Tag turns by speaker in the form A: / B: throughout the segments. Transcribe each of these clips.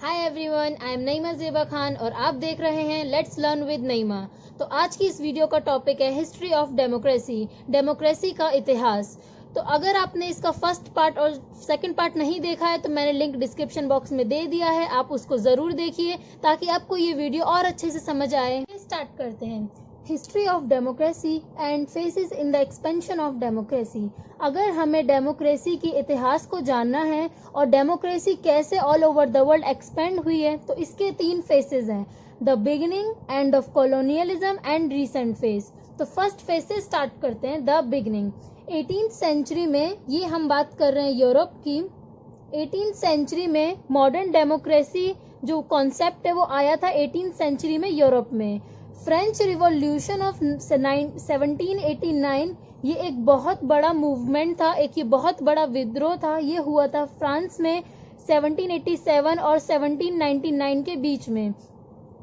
A: Hi everyone, I am नईमा ज़ेबा खान और आप देख रहे हैं लेट्स लर्न विद नईमा। तो आज की इस वीडियो का टॉपिक है हिस्ट्री ऑफ डेमोक्रेसी का इतिहास। तो अगर आपने इसका फर्स्ट पार्ट और सेकंड पार्ट नहीं देखा है तो मैंने लिंक डिस्क्रिप्शन बॉक्स में दे दिया है, आप उसको ज़रूर देखिए ताकि आपको ये वीडियो और अच्छे से समझ आए। स्टार्ट करते हैं। History of democracy and faces in the expansion of democracy. अगर हमें डेमोक्रेसी की इतिहास को जानना है और डेमोक्रेसी कैसे all over the world expand हुई है तो इसके 3 फेसेस हैं, the beginning, end of colonialism and recent phase. तो फर्स्ट फेज से स्टार्ट करते हैं, द बिगिनिंग। 18th सेंचुरी में, ये हम बात कर रहे हैं यूरोप की, 18th सेंचुरी में मॉडर्न डेमोक्रेसी जो कॉन्सेप्ट है वो आया था 18th सेंचुरी में यूरोप में। फ्रेंच रिवॉल्यूशन ऑफ 1789, ये एक बहुत बड़ा मूवमेंट था, एक ये बहुत बड़ा विद्रोह था। ये हुआ था फ्रांस में 1787 और 1799 के बीच में।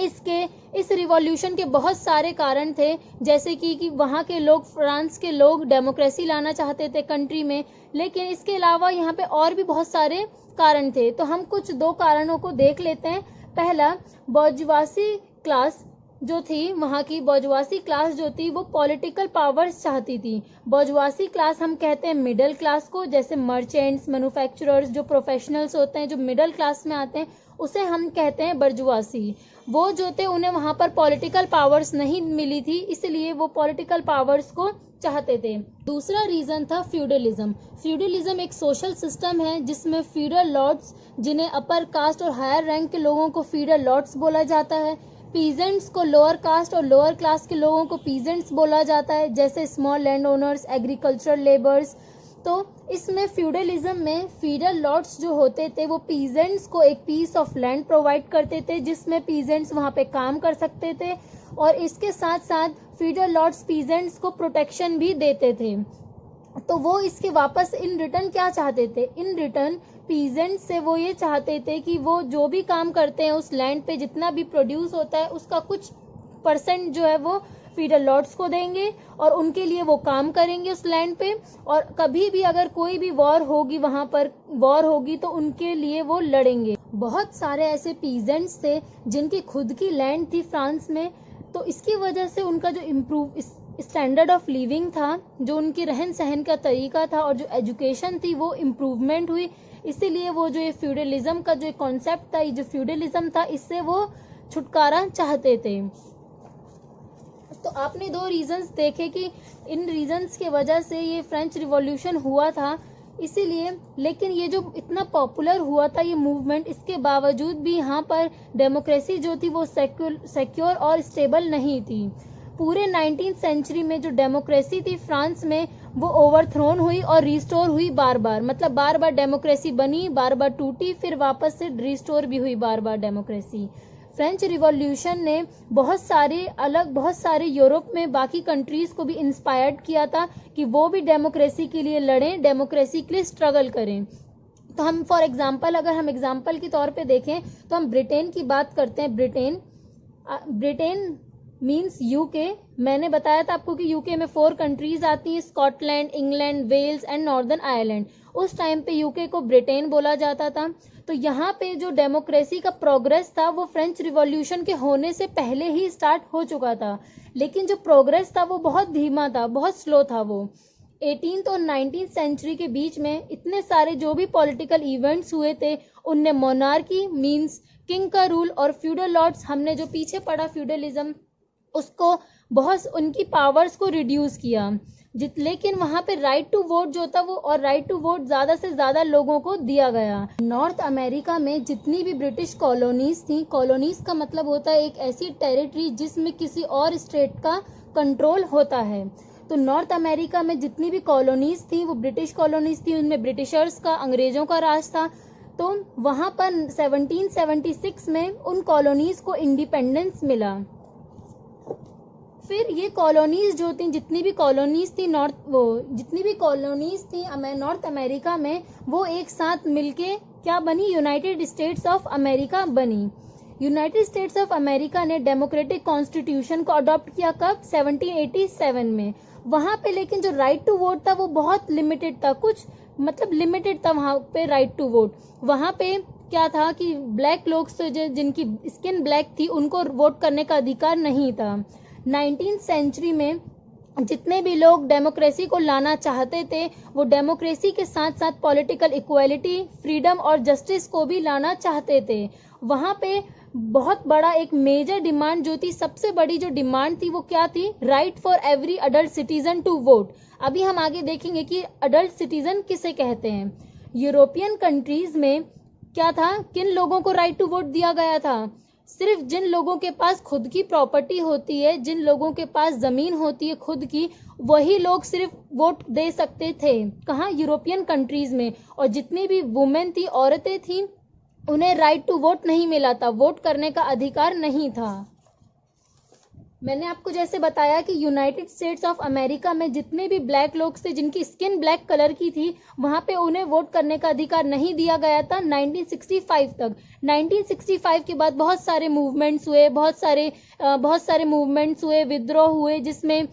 A: इस रिवॉल्यूशन के बहुत सारे कारण थे, जैसे कि वहाँ के लोग, फ्रांस के लोग डेमोक्रेसी लाना चाहते थे कंट्री में, लेकिन इसके अलावा यहाँ पे और भी बहुत सारे कारण थे। तो हम कुछ 2 कारणों को देख लेते हैं। पहला, बर्जुआसी क्लास जो थी, वहाँ की बर्जुआसी क्लास जो थी वो पॉलिटिकल पावर्स चाहती थी। बर्जुआसी क्लास हम कहते हैं मिडिल क्लास को, जैसे मर्चेंट्स, मैन्युफैक्चरर्स, जो प्रोफेशनल्स होते हैं जो मिडिल क्लास में आते हैं उसे हम कहते हैं बर्जुआसी। वो जो थे उन्हें वहाँ पर पॉलिटिकल पावर्स नहीं मिली थी, इसलिए वो पॉलिटिकल पावर्स को चाहते थे। दूसरा रीजन था फ्यूडलिज्म। फ्यूडलिज्म एक सोशल सिस्टम है जिसमें फीडर लॉर्ड्स, जिन्हें अपर कास्ट और हायर रैंक के लोगों को फीडर लॉर्ड्स बोला जाता है, पीजेंट्स को लोअर कास्ट और लोअर क्लास के लोगों को पीजेंट्स बोला जाता है, जैसे small land owners, agricultural labours. तो इसमें फ्यूडलिज्म में फीडर लॉर्ड्स जो होते थे वो पीजेंट्स को एक पीस ऑफ लैंड प्रोवाइड करते थे जिसमें पीजेंट्स वहाँ पे काम कर सकते थे, और इसके साथ साथ फीडर लॉर्ड्स पीजेंट्स को प्रोटेक्शन भी देते थे। तो वो इसके वापस इन रिटर्न क्या चाहते थे? इन रिटर्न पीजेंट से वो ये चाहते थे कि वो जो भी काम करते हैं उस लैंड पे, जितना भी प्रोड्यूस होता है उसका कुछ परसेंट जो है वो फीडर लॉर्ड्स को देंगे और उनके लिए वो काम करेंगे उस लैंड पे। और कभी भी अगर कोई भी वॉर होगी, वहां पर वॉर होगी तो उनके लिए वो लड़ेंगे। बहुत सारे ऐसे पीजेंट्स थे जिनकी खुद की लैंड थी फ्रांस में, तो इसकी वजह से उनका जो स्टैंडर्ड ऑफ लिविंग था, जो उनके रहन सहन का तरीका था और जो एजुकेशन थी वो इम्प्रूवमेंट हुई। इसीलिए वो जो ये फ्यूडलिज्म का जो कॉन्सेप्ट था, ये जो फ्यूडलिज्म था, इससे वो छुटकारा चाहते थे। तो आपने 2 रीजंस देखे कि इन रीजंस के वजह से ये फ्रेंच रिवॉल्यूशन हुआ था, इसीलिए। लेकिन ये जो इतना पॉपुलर हुआ था ये मूवमेंट, इसके बावजूद भी यहाँ पर डेमोक्रेसी जो थी वो सिक्योर और स्टेबल नहीं थी। पूरे 19th सेंचुरी में जो डेमोक्रेसी थी फ्रांस में वो ओवरथ्रोन हुई और रिस्टोर हुई बार बार, मतलब बार बार डेमोक्रेसी बनी, बार बार टूटी, फिर वापस से रिस्टोर भी हुई बार बार डेमोक्रेसी। फ्रेंच रिवॉल्यूशन ने बहुत सारे यूरोप में बाकी कंट्रीज को भी इंस्पायर्ड किया था कि वो भी डेमोक्रेसी के लिए लड़ें, डेमोक्रेसी के लिए स्ट्रगल करें। तो हम फॉर एग्जांपल, अगर हम एग्जांपल के तौर पे देखें तो हम ब्रिटेन की बात करते हैं। Britain means UK. मैंने बताया था आपको कि यूके में 4 कंट्रीज आती हैं, Scotland, England, Wales and Northern Ireland. उस टाइम पे यूके को ब्रिटेन बोला जाता था। तो यहाँ पे जो डेमोक्रेसी का प्रोग्रेस था वो फ्रेंच रिवॉल्यूशन के होने से पहले ही स्टार्ट हो चुका था, लेकिन जो प्रोग्रेस था वो बहुत धीमा था, बहुत स्लो था वो। 18th और 19th सेंचुरी के बीच में इतने सारे जो भी पॉलिटिकल इवेंट्स हुए थे उनने मोनार्की मीन्स किंग का रूल और फ्यूडल लॉर्ड्स, हमने जो पीछे पढ़ा फ्यूडलिज्म, उसको बहुत उनकी पावर्स को रिड्यूस किया। लेकिन वहां पे राइट टू वोट जो था वो, और राइट टू वोट ज्यादा से ज्यादा लोगों को दिया गया। नॉर्थ अमेरिका में जितनी भी ब्रिटिश कॉलोनीज थी, कॉलोनीज का मतलब होता है एक ऐसी टेरिटरी जिसमें किसी और स्टेट का कंट्रोल होता है। तो नॉर्थ अमेरिका में जितनी भी कॉलोनीज थी वो ब्रिटिश कॉलोनीज थी, उनमें ब्रिटिशर्स का, अंग्रेजों का राज था। तो वहां पर 1776 में उन कॉलोनीज को इंडिपेंडेंस मिला। फिर ये कॉलोनीज जो थी, जितनी भी कॉलोनीज थी नॉर्थ अमेरिका में, वो एक साथ मिलके क्या बनी? यूनाइटेड स्टेट्स ऑफ अमेरिका बनी। यूनाइटेड स्टेट्स ऑफ अमेरिका ने डेमोक्रेटिक कॉन्स्टिट्यूशन को अडॉप्ट किया कब? 1787 में। वहां पे लेकिन जो राइट टू वोट था वो बहुत लिमिटेड था, कुछ मतलब लिमिटेड था वहां पे राइट टू वोट। वहां पे क्या था कि ब्लैक लोग से जिनकी स्किन ब्लैक थी उनको वोट करने का अधिकार नहीं था। 19th सेंचुरी में जितने भी लोग डेमोक्रेसी को लाना चाहते थे वो डेमोक्रेसी के साथ साथ पॉलिटिकल इक्वालिटी, फ्रीडम और जस्टिस को भी लाना चाहते थे। वहाँ पे बहुत बड़ा एक मेजर डिमांड जो थी, सबसे बड़ी जो डिमांड थी वो क्या थी? Right for every adult citizen to vote. अभी हम आगे देखेंगे कि अडल्ट सिटीजन किसे कहते हैं। यूरोपियन कंट्रीज में क्या था, किन लोगों को राइट टू वोट दिया गया था? सिर्फ जिन लोगों के पास खुद की प्रॉपर्टी होती है, जिन लोगों के पास जमीन होती है खुद की, वही लोग सिर्फ वोट दे सकते थे। कहाँ? यूरोपियन कंट्रीज में। और जितनी भी वुमेन थी, औरतें थी, उन्हें राइट टू वोट नहीं मिला था, वोट करने का अधिकार नहीं था। मैंने आपको जैसे बताया कि यूनाइटेड स्टेट्स ऑफ अमेरिका में जितने भी ब्लैक लोग थे जिनकी स्किन ब्लैक कलर की थी, वहां पे उन्हें वोट करने का अधिकार नहीं दिया गया था 1965 तक। 1965 के बाद बहुत सारे मूवमेंट्स हुए, विद्रोह हुए, जिसमें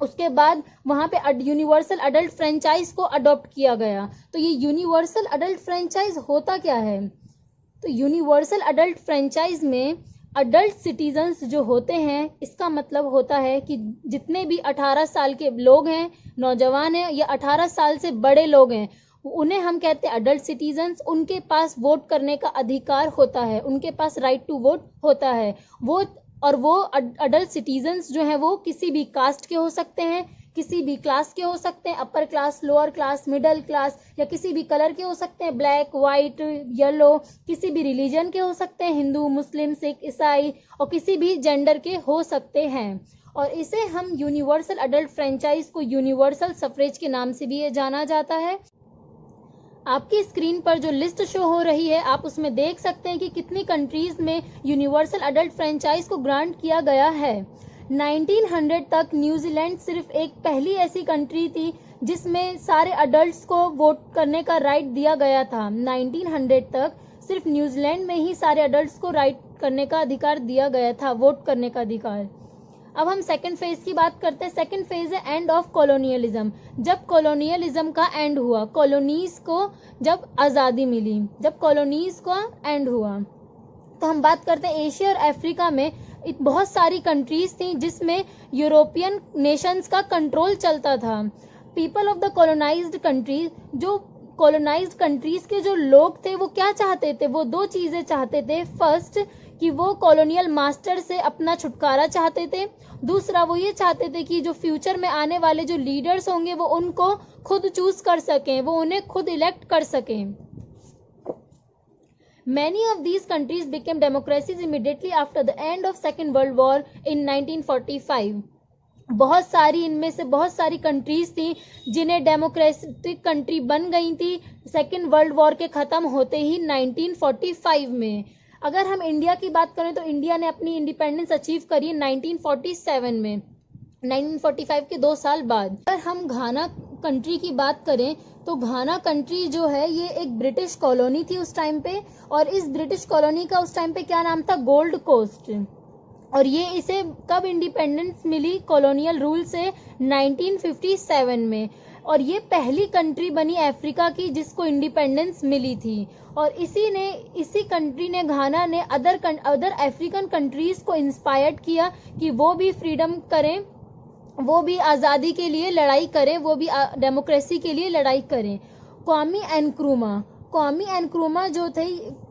A: उसके बाद वहां पे यूनिवर्सल अडल्ट फ्रेंचाइज को अडॉप्ट किया गया। तो ये यूनिवर्सल अडल्ट फ्रेंचाइज होता क्या है? तो यूनिवर्सल अडल्ट फ्रेंचाइज में अडल्ट सिटीजन्स जो होते हैं, इसका मतलब होता है कि जितने भी 18 साल के लोग हैं, नौजवान हैं या 18 साल से बड़े लोग हैं, उन्हें हम कहते हैं अडल्ट सिटीजन्स। उनके पास वोट करने का अधिकार होता है, उनके पास राइट टू वोट होता है। वो अडल्ट सिटीजन्स जो हैं वो किसी भी कास्ट के हो सकते हैं, किसी भी क्लास के हो सकते हैं, upper class, lower class, middle class, या किसी भी कलर के हो सकते हैं, ब्लैक, वाइट, येलो, किसी भी रिलीजन के हो सकते हैं, हिंदू, मुस्लिम, सिख, ईसाई, और किसी भी जेंडर के हो सकते हैं। और इसे हम यूनिवर्सल अडल्ट फ्रेंचाइज को यूनिवर्सल सफरेज के नाम से भी ये जाना जाता है। आपकी स्क्रीन पर जो लिस्ट शो हो रही है, आप उसमें देख सकते हैं कि कितनी कंट्रीज में यूनिवर्सल अडल्ट फ्रेंचाइज को ग्रांट किया गया है। 1900 तक न्यूजीलैंड सिर्फ एक पहली ऐसी कंट्री थी जिसमें सारे अडल्ट्स को वोट करने का राइट दिया गया था। 1900 तक सिर्फ न्यूजीलैंड में ही सारे अडल्ट्स को राइट करने का अधिकार दिया गया था, वोट करने का अधिकार। अब हम सेकंड फेज की बात करते हैं। सेकंड फेज है एंड ऑफ कॉलोनियलिज्म। जब कॉलोनियलिज्म का एंड हुआ, कॉलोनीज को जब आज़ादी मिली, जब कॉलोनीज का एंड हुआ, तो हम बात करते हैं एशिया और अफ्रीका में बहुत सारी कंट्रीज थी जिसमें यूरोपियन नेशंस का कंट्रोल चलता था। People of the colonised countries, जो कॉलोनाइज्ड कंट्रीज के जो लोग थे वो क्या चाहते थे? वो दो चीजें चाहते थे। फर्स्ट, कि वो कॉलोनियल मास्टर से अपना छुटकारा चाहते थे। दूसरा, वो ये चाहते थे कि जो फ्यूचर में आने वाले जो लीडर्स होंगे वो उनको खुद चूज कर सकें, वो उन्हें खुद इलेक्ट कर सकें। Many of these countries became democracies immediately after the end of Second World War in 1945. बहुत सारी कंट्रीज थी जिन्हें डेमोक्रेटिक कंट्री बन गई थी सेकेंड वर्ल्ड वॉर के खत्म होते ही 1945 में। अगर हम इंडिया की बात करें तो इंडिया ने अपनी इंडिपेंडेंस अचीव करी 1947 में, 1945 के 2 साल बाद। अगर हम घाना कंट्री की बात करें तो घाना कंट्री जो है ये एक ब्रिटिश कॉलोनी थी उस टाइम पे, और इस ब्रिटिश कॉलोनी का उस टाइम पे क्या नाम था? Gold Coast. और ये इसे कब इंडिपेंडेंस मिली कॉलोनियल रूल से? 1957 में। और ये पहली कंट्री बनी अफ्रीका की जिसको इंडिपेंडेंस मिली थी। और इसी कंट्री ने, घाना ने अदर अफ्रीकन कंट्रीज को इंस्पायर्ड किया कि वो भी फ्रीडम करें, वो भी आज़ादी के लिए लड़ाई करें, वो भी डेमोक्रेसी के लिए लड़ाई करें। क्वामी एनक्रूमा जो थे,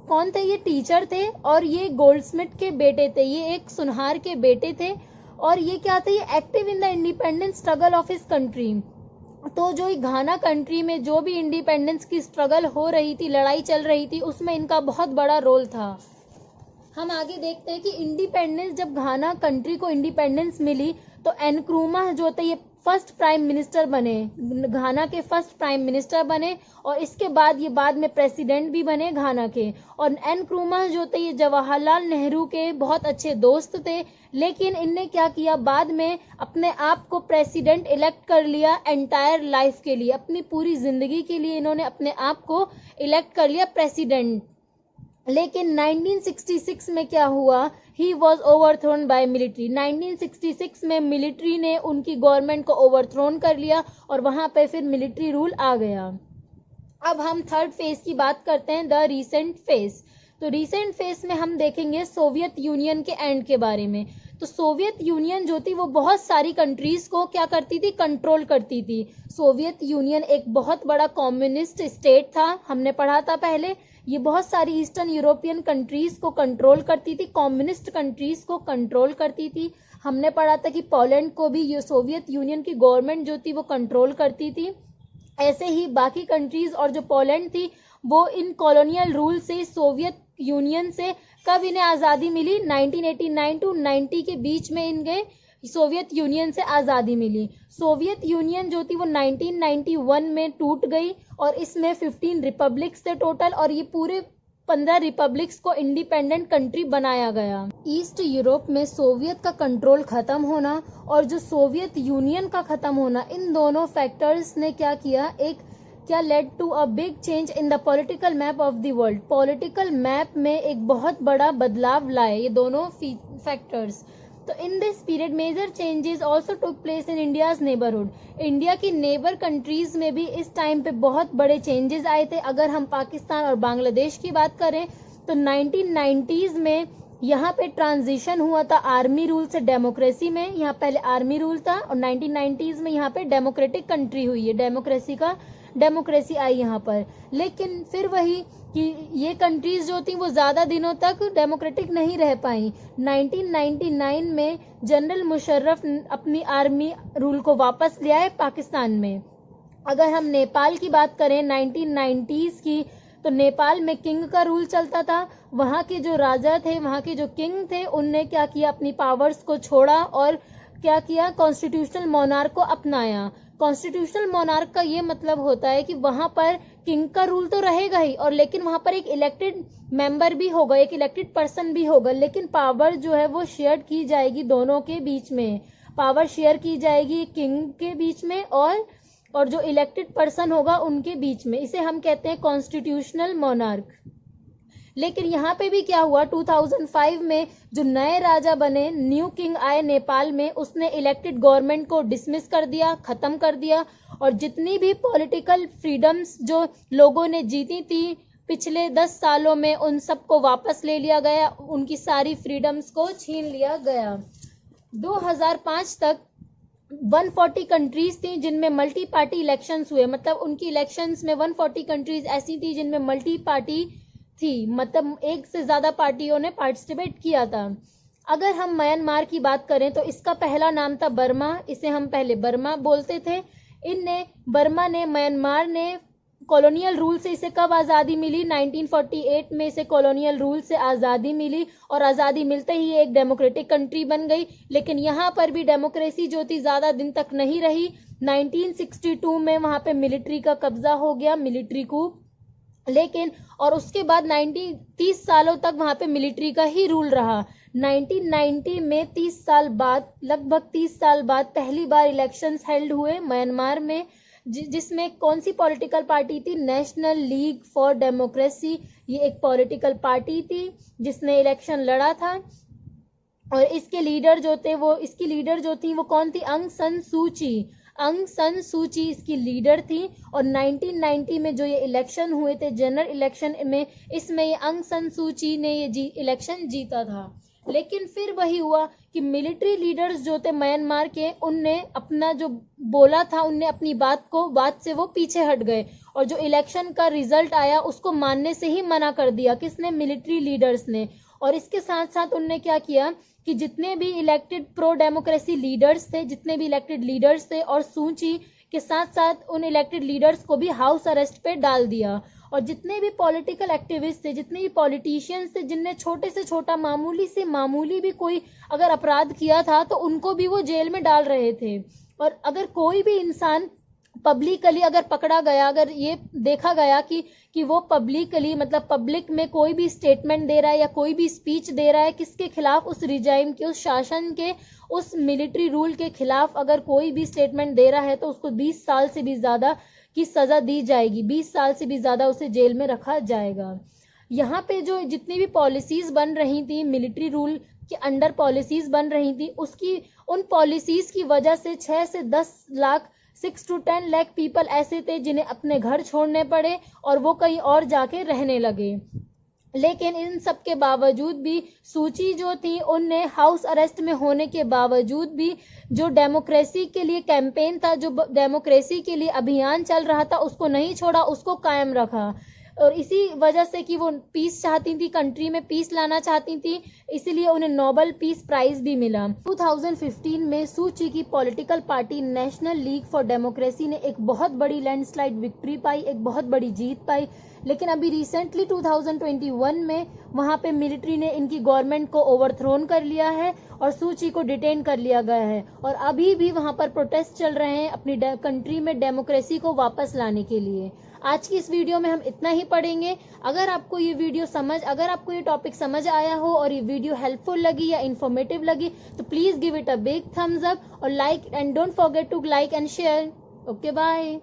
A: कौन थे? ये टीचर थे और ये गोल्डस्मिथ के बेटे थे, ये एक सुनहार के बेटे थे। और ये क्या थे? ये active in the independence struggle of his country. तो जो घाना कंट्री में जो भी इंडिपेंडेंस की स्ट्रगल हो रही थी, लड़ाई चल रही थी, उसमें इनका बहुत बड़ा रोल था। हम आगे देखते हैं कि इंडिपेंडेंस, जब घाना कंट्री को इंडिपेंडेंस मिली तो एनक्रूमा जो थे ये फर्स्ट प्राइम मिनिस्टर बने, घाना के फर्स्ट प्राइम मिनिस्टर बने, और इसके बाद ये बाद में प्रेसिडेंट भी बने घाना के। और एनक्रूमा जो थे ये जवाहरलाल नेहरू के बहुत अच्छे दोस्त थे, लेकिन इनने क्या किया, बाद में अपने आप को प्रेसिडेंट इलेक्ट कर लिया एंटायर लाइफ के लिए, अपनी पूरी जिंदगी के लिए इन्होंने अपने आप को इलेक्ट कर लिया प्रेसिडेंट। लेकिन 1966 में क्या हुआ? He was overthrown by military. 1966 में मिलिट्री ने उनकी गवर्नमेंट को ओवरथ्रोन कर लिया और वहां पे फिर मिलिट्री रूल आ गया। अब हम थर्ड फेज की बात करते हैं, द रीसेंट फेज। तो रीसेंट फेज में हम देखेंगे सोवियत यूनियन के एंड के बारे में। तो सोवियत यूनियन जो थी वो बहुत सारी कंट्रीज को क्या करती थी, कंट्रोल करती थी। सोवियत यूनियन एक बहुत बड़ा कम्युनिस्ट स्टेट था, हमने पढ़ा था पहले। ये बहुत सारी ईस्टर्न यूरोपियन कंट्रीज को कंट्रोल करती थी, कम्युनिस्ट कंट्रीज को कंट्रोल करती थी। हमने पढ़ा था कि पोलैंड को भी ये सोवियत यूनियन की गवर्नमेंट जो थी वो कंट्रोल करती थी। ऐसे ही बाकी कंट्रीज, और जो पोलैंड थी वो इन कॉलोनियल रूल से सोवियत यूनियन से कब इन्हें आज़ादी मिली, 1989 टू 90 के बीच में इनके सोवियत यूनियन से आज़ादी मिली। सोवियत यूनियन जो थी वो 1991 में टूट गई और इसमें 15 रिपब्लिक्स थे टोटल, और ये पूरे 15 रिपब्लिक्स को इंडिपेंडेंट कंट्री बनाया गया। ईस्ट यूरोप में सोवियत का कंट्रोल खत्म होना और जो सोवियत यूनियन का खत्म होना, इन दोनों फैक्टर्स ने क्या किया, क्या led to a big change in the political map of the world. Political map में एक बहुत बड़ा बदलाव लाए ये दोनों फैक्टर्स। तो in this period major changes also took place in India's neighbourhood. India की नेबर कंट्रीज में भी इस टाइम पे बहुत बड़े चेंजेस आए थे। अगर हम पाकिस्तान और बांग्लादेश की बात करें तो 1990s में यहाँ पे ट्रांजिशन हुआ था आर्मी रूल से डेमोक्रेसी में। यहाँ पहले आर्मी रूल था और 1990s में यहाँ पे डेमोक्रेटिक कंट्री हुई है, डेमोक्रेसी आई यहाँ पर। लेकिन फिर वही कि ये कंट्रीज जो थी वो ज़्यादा दिनों तक डेमोक्रेटिक नहीं रह पाई। 1999 में जनरल मुशर्रफ अपनी आर्मी रूल को वापस ले आए पाकिस्तान में। अगर हम नेपाल की बात करें 1990s की, तो नेपाल में किंग का रूल चलता था। वहाँ के जो राजा थे, वहाँ के जो किंग थे, उनने क्या किया, अपनी पावर्स को छोड़ा और क्या किया, कॉन्स्टिट्यूशनल मोनार्क को अपनाया। कॉन्स्टिट्यूशनल मोनार्क का ये मतलब होता है कि वहां पर किंग का रूल तो रहेगा ही, और लेकिन वहां पर एक इलेक्टेड मेंबर भी होगा, एक इलेक्टेड पर्सन भी होगा, लेकिन पावर जो है वो शेयर की जाएगी दोनों के बीच में। पावर शेयर की जाएगी किंग के बीच में और जो इलेक्टेड पर्सन होगा उनके बीच में। इसे हम कहते हैं कॉन्स्टिट्यूशनल मोनार्क। लेकिन यहाँ पे भी क्या हुआ, 2005 में जो नए राजा बने, न्यू किंग आए नेपाल में, उसने इलेक्टेड गवर्नमेंट को डिसमिस कर दिया, खत्म कर दिया, और जितनी भी पॉलिटिकल फ्रीडम्स जो लोगों ने जीती थी पिछले 10 सालों में, उन सबको वापस ले लिया गया, उनकी सारी फ्रीडम्स को छीन लिया गया। 2005 तक 140 कंट्रीज थी जिनमें मल्टी पार्टी इलेक्शंस हुए। मतलब उनकी इलेक्शंस में 140 कंट्रीज ऐसी थी जिनमें मल्टी पार्टी थी, मतलब एक से ज्यादा पार्टियों ने पार्टिसिपेट किया था। अगर हम म्यांमार की बात करें तो इसका पहला नाम था बर्मा, इसे हम पहले बर्मा बोलते थे। बर्मा ने, म्यांमार ने कॉलोनियल रूल से इसे कब आज़ादी मिली, 1948 में इसे कॉलोनियल रूल से आज़ादी मिली, और आज़ादी मिलते ही एक डेमोक्रेटिक कंट्री बन गई। लेकिन यहाँ पर भी डेमोक्रेसी जो थी ज़्यादा दिन तक नहीं रही। 1962 में वहाँ पे मिलिट्री का कब्जा हो गया, मिलिट्री कूप। लेकिन और उसके बाद 30 सालों तक वहां पे मिलिट्री का ही रूल रहा। 1990 में 30 साल बाद, लगभग 30 साल बाद पहली बार इलेक्शंस हेल्ड हुए म्यांमार में, जिसमें कौन सी पॉलिटिकल पार्टी थी, नेशनल लीग फॉर डेमोक्रेसी। ये एक पॉलिटिकल पार्टी थी जिसने इलेक्शन लड़ा था, और इसकी लीडर जो थी वो कौन थी, अंग सन सूची इसकी लीडर थी। और 1990 में जो ये इलेक्शन हुए थे, जनरल इलेक्शन में, इसमें ये अंग सन सूची ने ये इलेक्शन जीता था। लेकिन फिर वही हुआ कि मिलिट्री लीडर्स जो थे म्यांमार के, उनने अपना जो बोला था, उनने अपनी बात से वो पीछे हट गए, और जो इलेक्शन का रिजल्ट आया उसको मानने से ही मना कर दिया। किसने, मिलिट्री लीडर्स ने। और इसके साथ साथ उनने क्या किया कि जितने भी इलेक्टेड प्रो डेमोक्रेसी लीडर्स थे, और सूची के साथ साथ उन इलेक्टेड लीडर्स को भी हाउस अरेस्ट पे डाल दिया। और जितने भी पॉलिटिकल एक्टिविस्ट थे, जितने भी पॉलिटिशियंस थे, जिनने छोटे से छोटा, मामूली से मामूली भी कोई अगर अपराध किया था तो उनको भी वो जेल में डाल रहे थे। और अगर कोई भी इंसान पब्लिकली अगर पकड़ा गया, अगर ये देखा गया कि वो पब्लिकली, मतलब पब्लिक में कोई भी स्टेटमेंट दे रहा है या कोई भी स्पीच दे रहा है किसके खिलाफ, उस रिजाइम के, उस शासन के, उस मिलिट्री रूल के खिलाफ अगर कोई भी स्टेटमेंट दे रहा है तो उसको 20 साल से भी ज्यादा की सजा दी जाएगी, 20 साल से भी ज्यादा उसे जेल में रखा जाएगा। यहाँ पे जो जितनी भी पॉलिसीज बन रही थी, मिलिट्री रूल के अंडर पॉलिसीज बन रही थी, उन पॉलिसीज की वजह से 6 से 10 लाख 6 to 10 लाख पीपल ऐसे थे जिन्हें अपने घर छोड़ने पड़े और वो कहीं और जाके रहने लगे। लेकिन इन सब के बावजूद भी सूची जो थी उनने हाउस अरेस्ट में होने के बावजूद भी जो डेमोक्रेसी के लिए कैंपेन था, जो डेमोक्रेसी के लिए अभियान चल रहा था, उसको नहीं छोड़ा, उसको कायम रखा। और इसी वजह से कि वो पीस चाहती थी, कंट्री में पीस लाना चाहती थी, इसीलिए उन्हें नोबेल पीस प्राइज भी मिला। 2015 में सू ची की political party national league for democracy ने एक बहुत बड़ी लैंडस्लाइड विक्ट्री पाई, एक बहुत बड़ी जीत पाई। लेकिन अभी रिसेंटली 2021 में वहां पे मिलिट्री ने इनकी गवर्नमेंट को ओवरथ्रोन कर लिया है और सू ची को डिटेन कर लिया गया है और अभी भी वहां पर प्रोटेस्ट चल रहे हैं अपनी कंट्री में डेमोक्रेसी को वापस लाने के लिए। आज की इस वीडियो में हम इतना ही पढ़ेंगे। अगर आपको ये टॉपिक समझ आया हो और ये वीडियो हेल्पफुल लगी या इन्फॉर्मेटिव लगी तो please give it a big thumbs up और like and don't forget to like and share. Okay, bye.